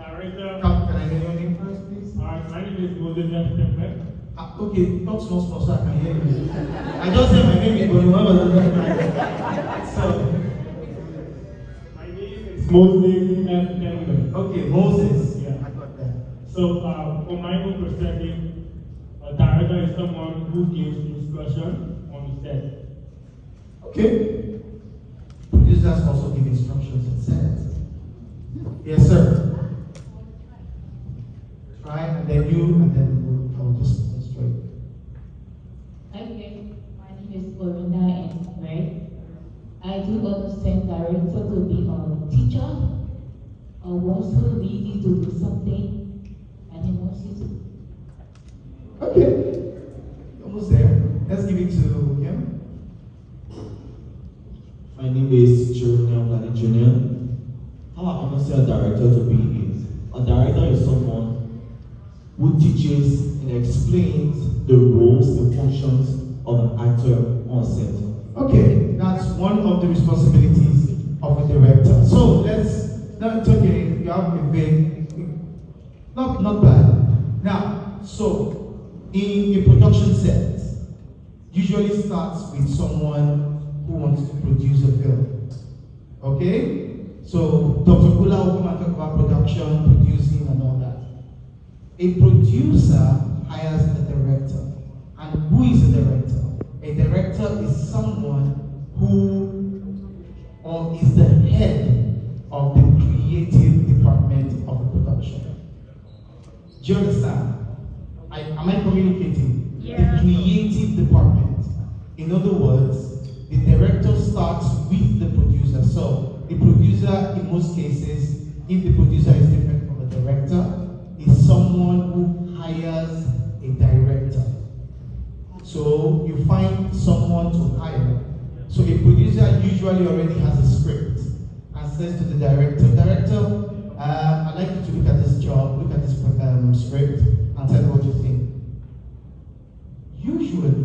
director. Can I get your name first, please? Alright, my name is Mofe. Okay, talk small so I can hear you. I just said my name, but you remember. So, My name is Moses. Okay, Moses. Yeah. I got that. So, from my own perspective, a director is someone who gives instruction on the set. Okay. Producers also give instructions on set. Yes, sir. Try, and then you, and then I'll just go straight. Okay, my name is Orinda and I do understand director to be a teacher or wants to lead you to do something and he wants you to. Okay. Almost there. Let's give it to him. My name is Jeremy Jr. How I understand a director to be is a director is someone who teaches and explains the roles and functions of an actor on set. Okay, that's one of the responsibilities of a director. So it's okay, you have a big, not bad. Now, so in a production set, usually starts with someone who wants to produce a film. Okay? So Dr. Kula will come and talk about production, producing, and all that. A producer hires a director. And who is a director? A director is someone who is the head of the creative department of the production. Do you understand? Am I communicating? Yeah. The creative department. In other words, the director starts with the producer. So the producer, in most cases, if the producer is different from the director, is someone who hires a director. So you find someone to hire. So a producer usually already has a script and says to the director, I'd like you to look at this job, look at this script, and tell me what you think. Usually,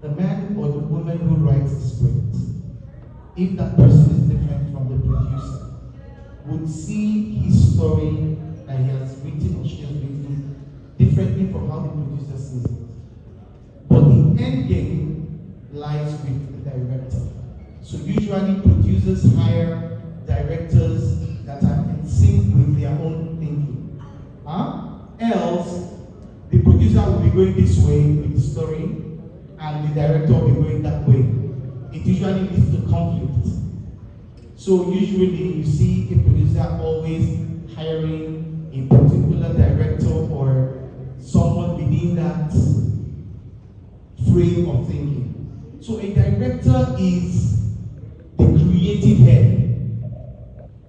the man or the woman who writes the script, if that person is different from the producer, would see his story that he has written or she has written differently from how the producer sees it. But the end game lies with the director. So usually producers hire directors that are in sync with their own thinking. Else, the producer will be going this way with the story, and the director will be going that way. It usually leads to conflict. So usually you see a producer always hiring a particular director or someone within that frame of thinking. So a director is the creative head.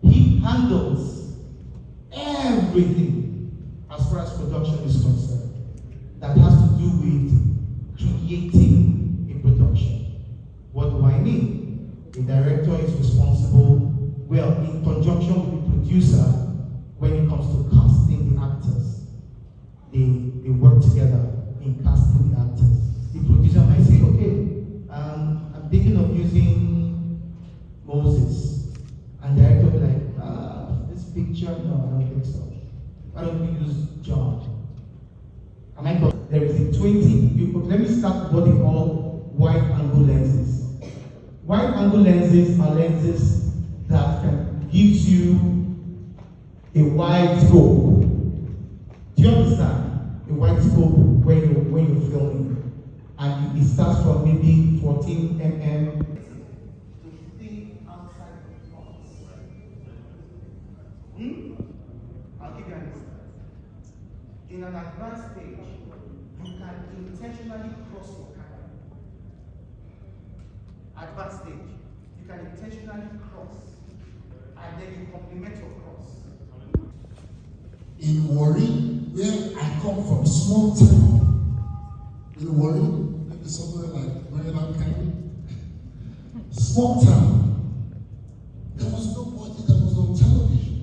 He handles everything as far as production is concerned that has to do with creating a production. What do I mean? The director is responsible, well, in conjunction with the producer, when it comes to casting the actors. They work together in casting the actors. The producer might say, okay, I'm thinking of using Moses. And the director will be like, this picture, no, I don't think so. Why don't we use John? Am I correct? There is a 20, let me start with what they call wide angle lenses. Wide angle lenses are lenses that gives you a wide scope. Do you understand? A wide scope when you're filming. And it starts from maybe 14 mm to think outside the box. I'll give you an example. In an advanced stage, you can intentionally cross your camera. Advanced stage, you can intentionally cross, and then you complement your cross. In Warri, where I come from, a small town, in Warri, maybe somewhere like Maryland County, small town, there was nobody that was on television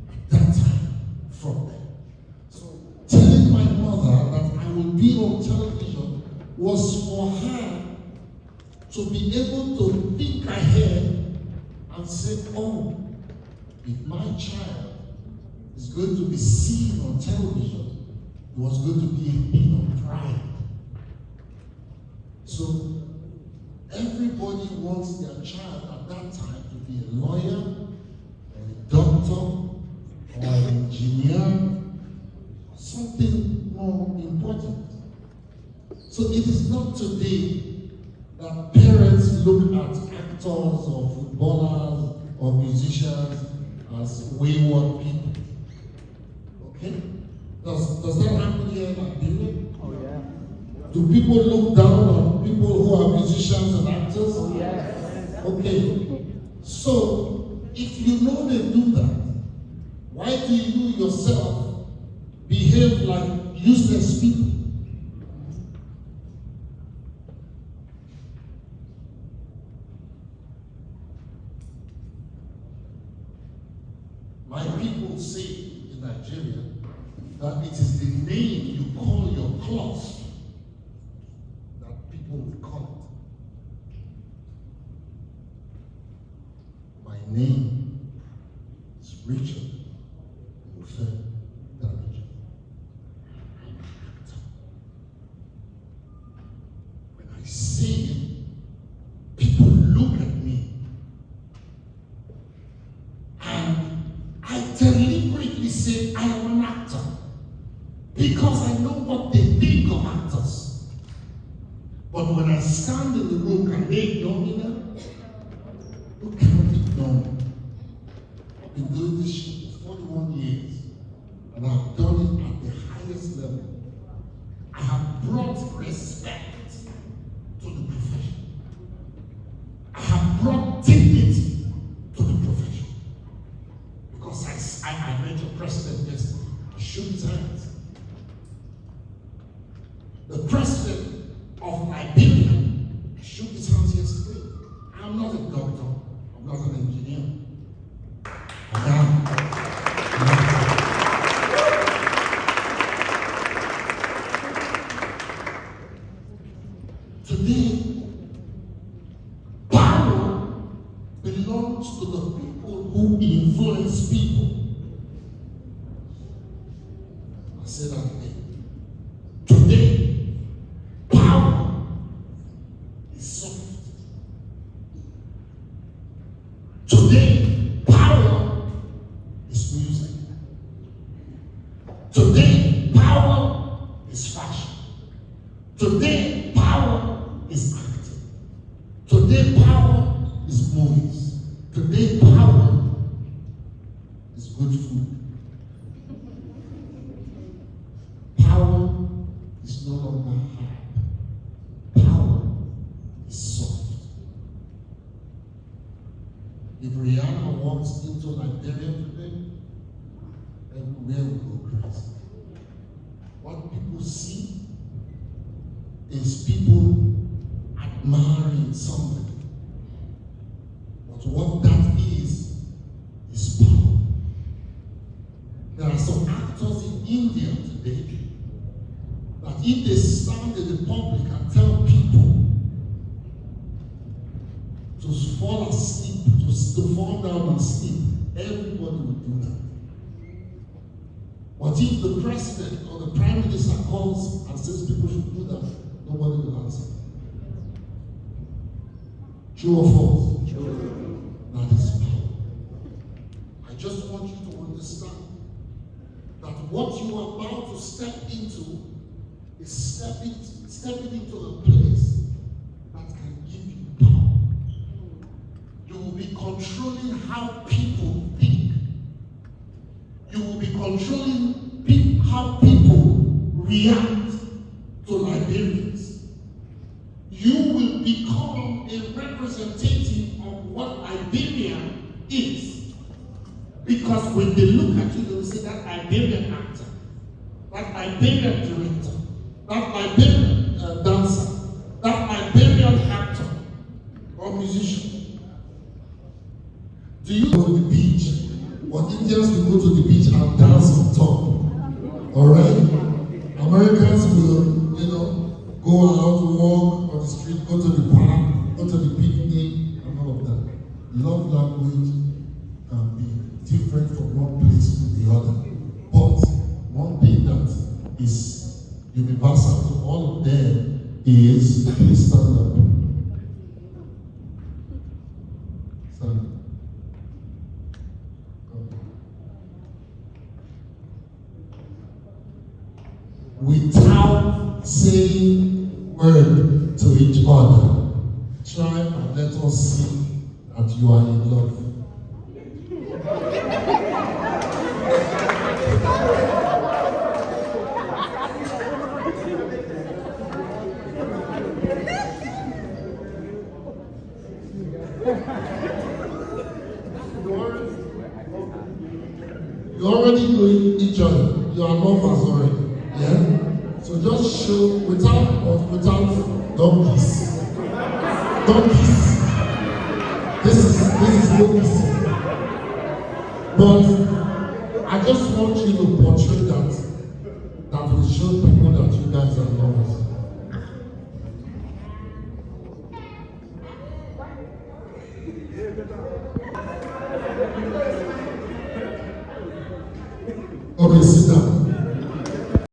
at that time from there. So telling my mother that I would be on television was for her to be able to think ahead and say, oh, if my child It's going to be seen on television. It was going to be a thing of pride. So everybody wants their child at that time to be a lawyer, or a doctor, or an engineer, or something more important. So it is not today that parents look at actors or footballers or musicians as wayward people. Okay? Does that happen here in Liberia? Oh, yeah. Do people look down on people who are musicians and actors? Oh, yes. Okay. So, if you know they do that, why do you yourself behave like useless people? My people say in Nigeria that it is the name you call your cloth that people will call it. My name is Richard Mofe Damijo. When I say it, people look at me and I deliberately say I am an actor because I know what they think of actors. But when I stand in the room, can they ignore me now? You cannot ignore me. I've been doing this shit for 41 years, and I've done it at the highest level. I have brought respect to the profession. I have brought dignity to the profession. Because I met your president yesterday. I shook his hands. The president of Liberia, I shook his hands yesterday. I'm not a doctor. I'm not an engineer. I am. Today, power belongs to the people who influence people. I say that again. Today, power is soft. Today, power is music. Today, power is fashion. Today, power is acting. Today, power is movies. Today, power is good food. Power is no longer hard. Power is soft. If Rihanna walks into Liberia today, everywhere will go crazy. What people see is people admiring somebody. But what that is power. There are some actors in India today that if they stand in the public and tell people to fall asleep, to fall down and sleep, everybody will do that. But if the president or the prime minister calls and says people should do that, nobody will answer. True or false? True. That is power. I just want you to understand that what you are about to step into is stepping into a place that can give you power. You will be controlling how people think. You will be controlling how people react to Liberians. You will become a representative of what Liberia is. Because when they look at you, they will say that Liberian actor, that Liberian director, that Liberian dancer, that Liberian actor or musician. Do you go to the beach? But Indians will go to the beach and dance on top. Alright? Americans will, go out to walk on the street, go to the park, go to the picnic, and all of that. Love language can be different from one place to the the other. But one thing that is universal to all of them is please stand up. Stand up. Without saying word to each other, try and let us see that you are in love. You already know each other. You are lovers already. Yeah? So just show without don't kiss. Don't kiss. This is no kissing. But I just want you to portray that will show people that you guys are lovers. Okay,